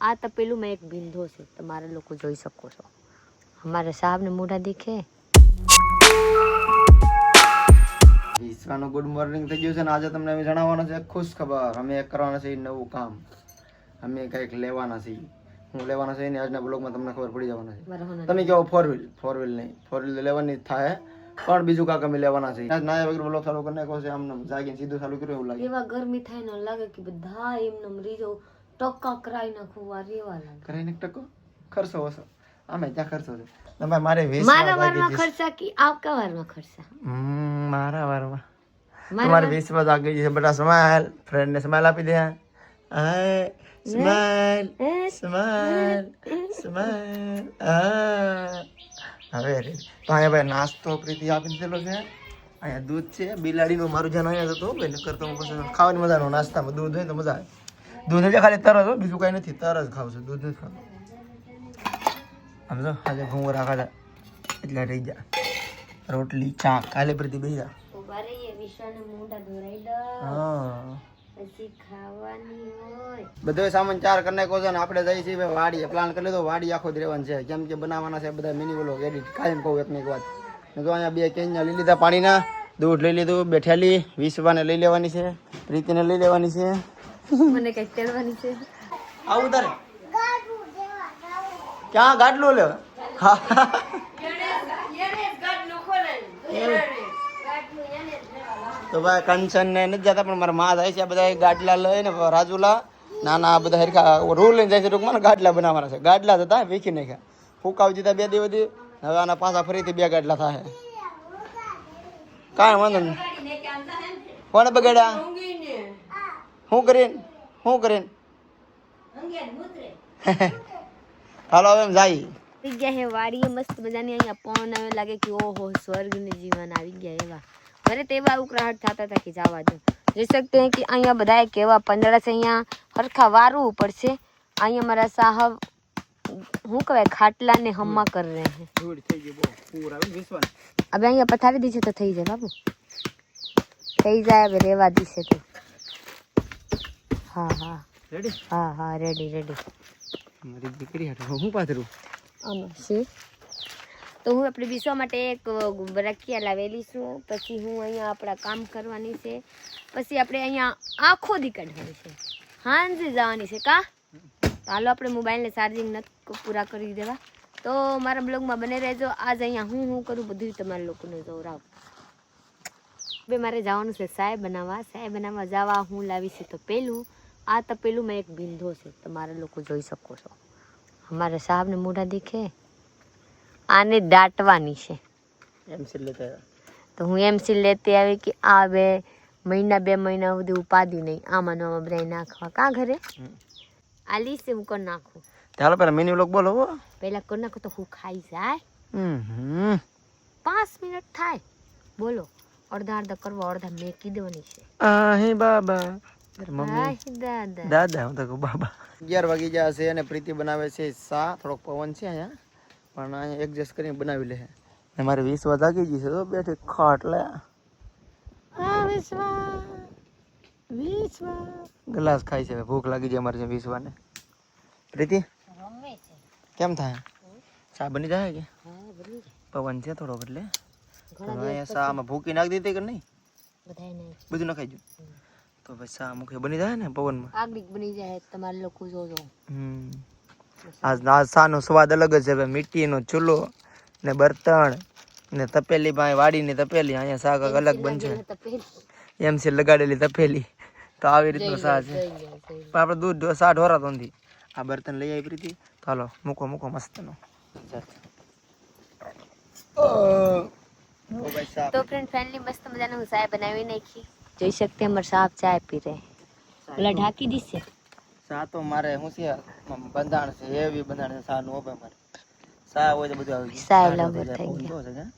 આ તપેલું માં એક બિંદો છે, તમારે લોકો જોઈ શકો છો. અમારે સાહેબ ને મોઢા દેખે. વિશ્વાનું ગુડ મોર્નિંગ થઈ ગયું છે ને આજે તમને અમે જણાવવાના છે ખુશ ખબર. અમે એક કરવાના છે નવું કામ, અમે કંઈક લેવાના છીએ. હું લેવાના છે ને આજના બ્લોગમાં તમને ખબર પડી જવાના છે. તમે કહો ફોર વ્હીલ નહીં, ફોર વ્હીલ લેવાની જ થાય, પણ બીજું કાંક અમે લેવાના છે. ના વગર બ્લોગ ચાલુ કરી નાખો છે, આમ જાગીને સીધું ચાલુ કર્યું એવું લાગે. એવા ગરમી થાય ને લાગે કે બધા એમને રીજો ટકા કરાઈ નાખું વા રેવા લાગે. કરાઈ નાખ ટકો ખર્ચો હશે, આમે ક્યાં ખર્ચો છે તમારે? મારે 20 મારા વારમાં ખર્ચા કે આપકા વારમાં ખર્ચા? મારા વારમાં તમારે 20 માં આગળ છે. બેટા સ્માઈલ, ફ્રેન્ડ ને સ્માઈલ આપી દે. હાય સ્માઈલ સ્માઈલ સ્માઈલ. હવે રે તો અહીંયા ભાઈ નાસ્તો પ્રીતિ આપી દીધેલો છે. અહીંયા દૂધ છે, બિલાડીનું મારું જાન અહીંયા હતો ભાઈ. નકર તો પછી ખાવાની મજા નો, નાસ્તામાં દૂધ હોય તો મજા આવે. દૂધ એટલે ખાલી તરસ હો, બીજું કઈ નથી. તરસ ખાવ છું, દૂધ નથી ખાતું. સમજો આજે ભૂંગરા ખાધા એટલે રહી જા. રોટલી ચા કાલે પ્રીતિ બે જા. બધો સામાન ચાર કરી નાખો છે ને આપણે જઈએ છીએ વાડીએ. પ્લાન કરી લીધો વાડી આખો જ રહેવાનું છે, કેમ કે બનાવવાના છે બધા મિની વ્લોગ એડિટ. કાયમ કહું એક ને એક વાત. તો અહીંયા 2 કેન લઈ લીધા પાણીના, દૂધ લઈ લીધું, બેઠેલી વિશ્વાને લઈ લેવાની છે, પ્રીતિને લઈ લેવાની છે, મને કઈ તેડવાની છે. આવું તારે ક્યાં ગાડલું લે? તો ભાઈ કંચન ને નથી જતા, પણ મારા માં જાય છે. બધા ગાડલા લઈને રાજુલા નાના બધા હરખા રૂલ લઈને જાય છે. ટૂંકમાં ને ગાડલા બનાવવાના છે. ગાડલા હતા વેચી નાખ્યા, ફૂકાવી દીધા 2 દિવસથી. હવે આના પાછા ફરીથી 2 ગાડલા થાય. કાંઈ વાંધો નહીં. કોને બગાડ્યા? શું કરીને હાલો હવે એમ જાય. આવી ગયા હે વાડીએ મસ્ત મજાની. અહીંયા પવન આવે લાગે કે ઓહો સ્વર્ગની જીવન આવી ગયા. એવા ઘરે તેવા ઉકળાહટ થતા હતા કે જવા દો. જોઈ શકते हैं कि અહીંયા બધા કેવા પંદડા છે. અહીંયા હરખા વારવું પડશે. અહીંયા મારા સાહબ શું કહેવાય ખાટલા ને હમ્મા કર રહે हैं. હવે અહીંયા પથારી દીશે તો થઈ જાય બાબુ, થઈ જાય. હવે રેવા દીશે તો હા હા રેડી. હા હા રેડી મારી દીકરી હાટો હું પાથરું આમાં છે. તો હું આપણે વિશ્વા માટે એક રખિયા લાવેલી છું. પછી હું અહીંયા આપણા કામ કરવાની છે. પછી આપણે અહીંયા આખો દી કાઢવાની છે, હાંજે જવાની છે કા. હાલો આપણે મોબાઈલને ચાર્જિંગ નથી પૂરા કરી દેવા. તો મારા બ્લોગમાં બને રહેજો. આજ અહીંયા હું કરું બધું તમારા લોકોને જોરાવ. હવે મારે જવાનું છે ચાય બનાવવા જવા. હું લાવી છે તો પેલું આ તપેલું માં એક બિંદો છે, તમારે લોકો જોઈ શકો છો. અમારે સાહેબ ને મોઢા દેખે. આને દાટવાની છે એમસી લેતા. તો હું એમસી લેતી આવી કે આ 2 મહિના સુધી ઉપાધી નહીં. આમાં બધા નાખવા કા ઘરે આલી છે. હું કરી નાખું. ચાલો પેલા મિની વ્લોગ બોલો. પેલા કરી નાખો તો હું ખાઈ જાય. 5 મિનિટ થાય બોલો. અડધા કરવા, અડધા મેકી દેવાની છે. આહે બાબા દાદા હું તો બાબા. 11 વાગી ગયા છે અને પ્રીતિ બનાવે છે સા. થોડોક પવન છે અહીંયા, પણ અહીંયા એડજસ્ટ કરીને બનાવી લે. મારે 20 જાગી ગઈ છે તો બેઠી ખાટ લે. ગ્લાસ ખાઈ છે, ભૂખ લાગી જાય મારે 20 ને. પ્રીતિ કેમ થાય? ચા બની જાય કે? પવન છે થોડો એટલે અહીંયા સામાં ભૂકી નાખી દીધી કે નહીં? બધું નખાઈ ગયું તો ભાઈ સા મુખે બની જાય ને પવનમાં. આગળ બની જાય. તમારે લોકો જોજો. આજ સાનો સ્વાદ અલગ જ છે. મીઠીનો ચૂલો ને બર્તન ને તપેલી, ભાઈ વાડીની તપેલી. અહીંયા શાક અલગ બનશે. એમસી લગાડેલી તપેલી. તો આવી રીતનું શા છે. પણ આપણે દૂધ શા ઢોરાતો નથી. આ બર્તન લઈ આવી પ્રીતિ. ચાલો મૂકો મસ્તનો. તો ફ્રેન્ડ ફેમિલી મસ્ત મજાનો હું ચાય બનાવી નાખી. જોઈ શકते हैं અમારા સાહેબ ચાય પી રહે. ઓલા ઢાંકી દીશે. સા તો મારે શું છે બંધાણ છે, એવી બંધાણ છે સા નું. હવે મારે સા હોય તો બધું આવી ગયું. સાહેબ લવર થઈ ગયા.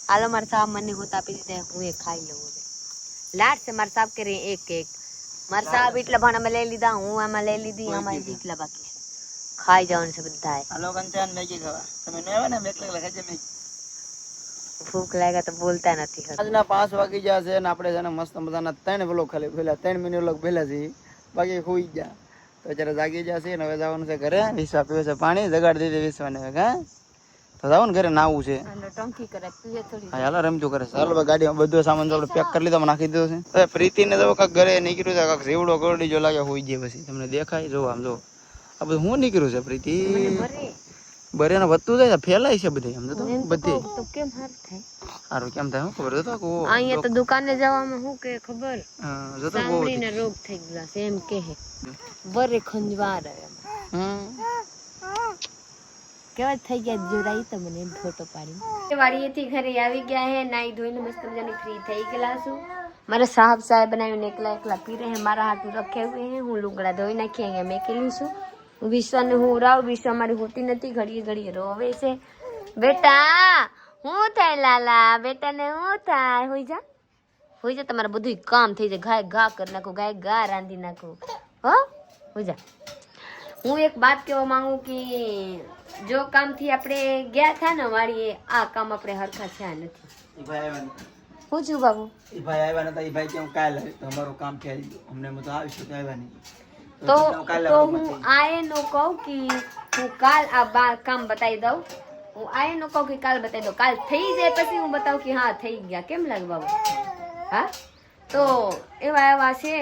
હાલો મારા સાહેબ મને હોતા આપી દીધા, હું એ ખાઈ લઉં. લાડ છે મારા સાહેબ કરે એક મારા સાહેબ એટલા ભાણામાં લઈ લીધા, હું આમાં લઈ લીધી. આમાં એટલા બાકી છે. ખાઈ જવાનું છે બધા. હાલો કંચન મેગી ખાવા. તમે ન આવે ને એકલા ખાજે મેગી. ભૂખ લાગ્યા તો બોલતા નથી. આજના 5 વાગી ગયા છે ને આપણે છે ને મસ્ત મજાના 3 વ્લોગ ખાલી પહેલા 3 મિનિટ વ્લોગ પહેલા છે. બાકી સુઈ ગયા. તો અત્યારે જાગી જશે ને હવે જવાનું છે ઘરે. વિશ્વા પીવે છે પાણી, જગાડી દીધી વિશ્વાને. હા તો જાવ ને ઘરે, નાવું છે. ટંકી કરે તું થોડી. હા હાલો રમતું કરે. ચાલો ભાઈ ગાડીમાં બધો સામાન તો આપણે પેક કરી લીધો, નાખી દીધો છે. હવે પ્રીતિને તો કાંક ઘરે નીકળ્યું છે, કાંક રેવડો કરડી જો લાગે હોઈ જાય. પછી તમને દેખાય, જો આમ જો આ બધું હું નીકળ્યું છે પ્રીતિ. બરે ને વધતું જાય, ફેલાય છે બધે. આમ તો બધી તો કેમ હાર થાય? સારું કેમ થાય ખબર તો કો અહીંયા તો દુકાને જવામાં શું કે ખબર, જો તો બહુ ચામડીના રોગ થઈ ગયા છે એમ કહે. બરે ખંજવાર કેવા થઈ ગયા જોરાઈ તમને એમ ફોટો પાડી. વાડીએથી ઘરે આવી ગયા હે, નાઈ ધોઈને મસ્ત મજાની ફ્રી થઈ ગયેલા છું. મારા સાહેબ સાહેબ બનાવીને એકલા એકલા પી રહે, મારા હાથ રખે हुए हैं. હું લુગડા ધોઈ નાખી અહીંયા મેકેલી છું. વિશ્વાને હું રાવ, વિશ્વા મારી હોતી નથી, ઘડીએ ઘડીએ રોવે છે. બેટા હું થાય લાલા, બેટાને હું થાય? હોઈ જા હોઈ જા, તમારે બધું કામ થઈ જાય. ગાય ઘા કરી નાખું, ગાય ઘા રાંધી નાખું. હો હોઈ જા. હું એક વાત કહેવા માંગુ કે જો કામથી આપણે ગયા થા ને વાળીએ, આ કામ આપણે હરખા થયા નથી. ઈ ભાઈ આવ્યા હું છું બાબુ? ઈ ભાઈ આવ્યા નતા. ઈ ભાઈ કેમ કાલ તો અમારું કામ ફેરી ગયું. અમને તો આવીશું તો આવ્યા નહીં. તો હું આએ નો કહું કે હું કાલ આ કામ બતાવી દઉં. હું આએ નો કહું કે કાલ બતાવી દઉં. કાલ થઈ જાય પછી હું બતાવું કે હા થઈ ગયા. કેમ લાગે બાબુ? હા તો એવા એવા છે.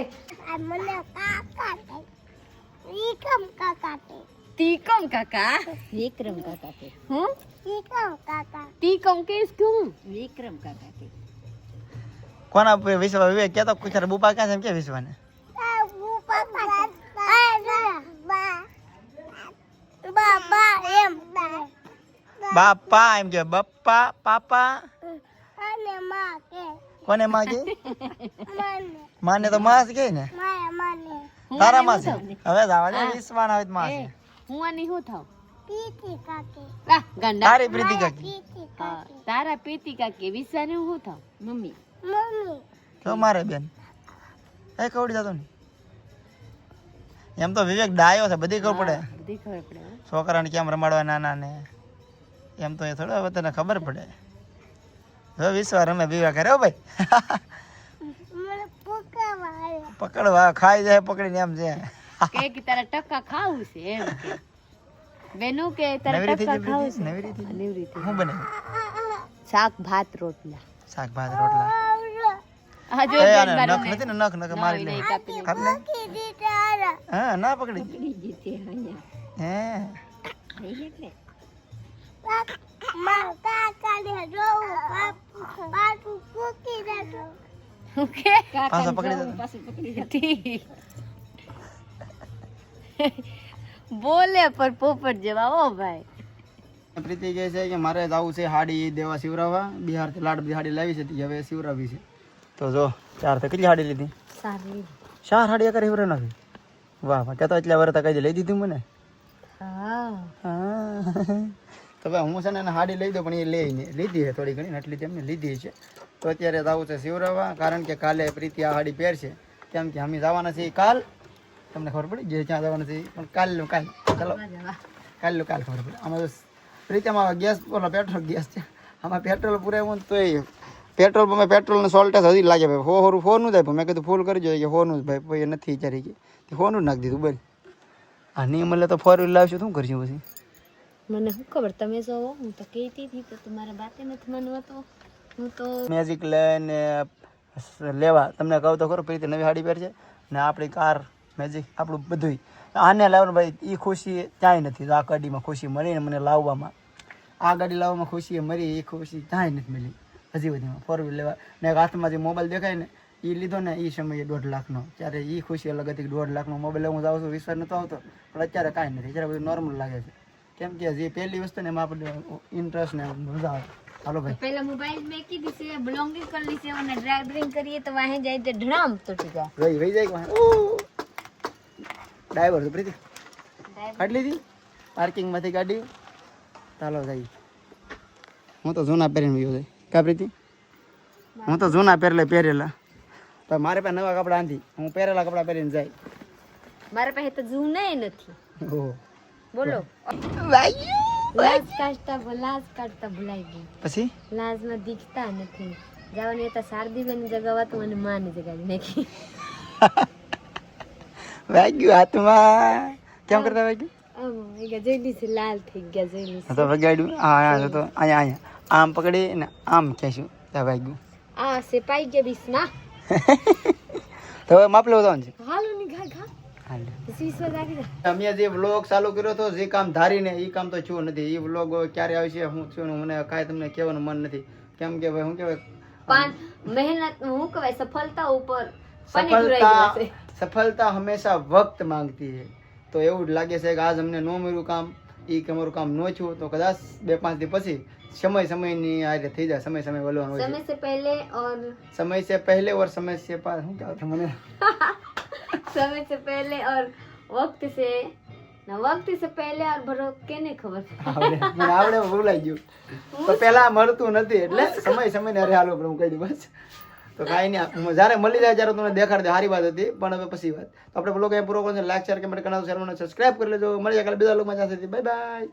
તીકમ કાકા, વિક્રમ કાકા કે હું તીકમ કાકા, તીકમ કેસ ક્યું વિક્રમ કાકા કે કોના વિશ્વા વિવેક કેતો કુછર બુપા ક્યાં છે એમ કે વિશ્વાને બાપા એમ કે બપ્પા પાપા અને માં કે કોને માં કે માને તો માં કે ને તારા માં છે. હવે જાવા દે વિશ્વાન આવે માં છે. હું આની હું થાવ? પીતી કાકી. આ ગંડા તારી પ્રીતિ કાકી. હા તારા પીતી કાકી. વિશ્વાને હું થાવ? મમ્મી. મમ્મી. તો મારે બેન એ કવડી જતો ને એમ તો વિવેક ડાયો છે, બધી ખબર પડે. બધી ખબર પડે. છોકરાને કેમ રમાડવા નાના ને એમ તો એ થોડો હવે તને ખબર પડે. હવે વિશ્વા રમે વિવેક કરે ભાઈ. મને પકડવા આવ્યો. પકડવા ખાઈ જાય પકડીને એમ છે. કે તારા ટકા ખાવું છે એમ કે બેનુ કે તારા નવરી થઈ ટકા ગઈ ખાવું પ્રીતિ, છે. નવરી થઈ ગઈ. નવરી થઈ. શું બને? શાક ભાત રોટલા. શાક ભાત રોટલા. આ જો એ બેન આને બારો નખ નથી ને નખ મારી લે. નહીં કાપી કાપ લે. કીધી તારા. હા ના પકડી. પકડી જીતે અહીંયા. હે નહીં એટલે માં કાકાને જોવું પાછું ફૂકી દેજો. ઓકે પાછો પકડી દે. પાછું પકડી જતી. બોલે પર પોપટ જેવા ઓ ભાઈ. પ્રીતિ કહે છે કે મારે જવું છે હાડી દેવા સિવરાવા. બિહારથી લાડ બધી હાડી લાવી છે, તે હવે સિવરાવી છે. તો જો ચાર તો કેટલી હાડી લીધી? સારી. 4 હાડી કરે સિવરા નાખી. વાહ વાહ કેતો એટલા વરતા કઈ લઈ દીધી મને. હા હા તો ભાઈ હું છે ને એને હાડી લઈ દઉં, પણ એ લઈને લીધી છે થોડી ઘણી, એટલી તેમને લીધી છે. તો અત્યારે જવું છે સિવરાવા, કારણ કે કાલે પ્રીતિ આ હાડી પહેરશે. કેમ કે અમે જવાના છીએ કાલ. તમને ખબર પડી જે ક્યાં જવાના છે પણ કાલનું કાલ. ચાલો કાલનું કાલ ખબર પડે. આમાં પ્રીતિમાં ગેસ બોલો પેટ્રોલ ગેસ છે, આમાં પેટ્રોલ પુરાવું તો એ પેટ્રોલ પંપે પેટ્રોલ ને સોલ્ટ હજી લાગે ભાઈ. હોનું જાય મેં કીધું ફૂલ કરી જોઈએ કે હોનું જ ભાઈ એ નથી વિચારી ગઈ હોનું જ નાખી દીધું બોલ. આ નહીં મળે તો 4 વ્હીલ લાવશું શું કરશું પછી? મને શું ખબર, તમે જો હું તો કહેતી હતી તો તમારા બાતે નથી માનવા. તો હું તો મેજિક લઈને લેવા તમને કહું તો ખરો પ્રીતિ નવી હાડી પહેરશે ને આપણી કાર મેજિક આપણું બધું આને લાવવાનું ભાઈ. એ ખુશી ક્યાંય નથી. આ ગાડીમાં ખુશી મળીને મને લાવવામાં, આ ગાડી લાવવામાં ખુશી મળી, એ ખુશી ક્યાંય નથી મળી હજી બધીમાં. 4 વ્હીલ લેવા ને એક હાથમાં જે મોબાઈલ દેખાય ને એ લીધો ને એ સમયે 1.5 લાખનો. ત્યારે એ ખુશી અલગ હતી કે 1.5 લાખનો મોબાઈલ હું જાઉં છું, વિશ્વાસ નતો આવતો. પણ અત્યારે કાંઈ નથી, અત્યારે બધું નોર્મલ લાગે છે. કેમ કે જે પહેલી વસ્તુ ને એમાં આપણે ઇન્ટરેસ્ટ ને મજા આવે. હાલો ભાઈ પહેલા મોબાઈલ મેકી દીધી, બ્લોગિંગ કરી લીધી અને ડ્રાઇવિંગ કરીએ તો વાહે જાય તો ઢણામ તૂટી જાય. વહી જાય કે ડ્રાઈવર તો પ્રીતિ કાઢી લીધી પાર્કિંગમાંથી ગાડી. ચાલો જઈ. હું તો જૂના પહેરીને ગયો જાય કા પ્રીતિ? હું તો જૂના પહેરેલા તો મારે પાસે નવા કપડાં આંધી, હું પહેરેલા કપડાં પહેરીને જાય. મારા પાસે તો જૂના નથી. ઓહો બોલો લાજ કાઢતા ભૂલાઈ ગઈ. પછી લાજમાં દીખતા નથી. જવાની હતા શારદી બેન જગાવા તો મને માની જગાવી નાખી. વાગ્યું હાથમાં. કેમ કરતા વાગ્યું? જોઈ છે લાલ થઈ ગયા જોઈ હા તો વગાડ્યું. હા હા તો અહીંયા આમ પકડી ને આમ ખેંચ્યું ત્યાં વાગ્યું. આ સે પાઈ ગયા બીસમાં તો હવે માપ લેવું છે. હાલો ની ઘા ઘા સીસવા લાગી જા અમે જે વ્લોગ ચાલુ કર્યો હતો જે કામ ધારીને એ કામ તો થયું નથી. એ વ્લોગ ક્યારે આવશે હું થયું ને મને કાંઈ તમને કહેવાનું મન નથી. કેમ કે ભાઈ શું કહેવાય પણ મહેનત હું કહેવાય સફળતા ઉપર પનેટ રહી ગયા છે. સફળતા હંમેશા વક્ત માંગતી છે. તો એવું જ લાગે છે કે આજ અમને ન મળ્યું કામ, એ કે અમારું કામ ન થયું તો કદાચ 2-5 દી પછી સમયની આ રીતે થઈ જાય. સમય વલવાનું હોય समय से पहले और સમય સે પહેલે ઓર સમય સે પાસ. શું કહેવાય મને समय से पहले और वक्त से ना वक्त से पहले और भरो केने खबर આવડે ભૂલાઈ ગયું. તો પેલા મળતું નથી એટલે સમય ને અરે હાલો હું કહી દઉં બસ. તો કાંઈ નહીં, જ્યારે મળી જાય ત્યારે તમને દેખાડી દે. સારી વાત હતી. પણ હવે પછી વાત તો આપણે બ્લોગ પૂરો કરશે. લાઈક શેર કમેન્ટ કરવાનું, શેર સબસ્ક્રાઇબ કરી લેજો. મળી જાય કાલે બીજા લોકોમાં. Bye bye.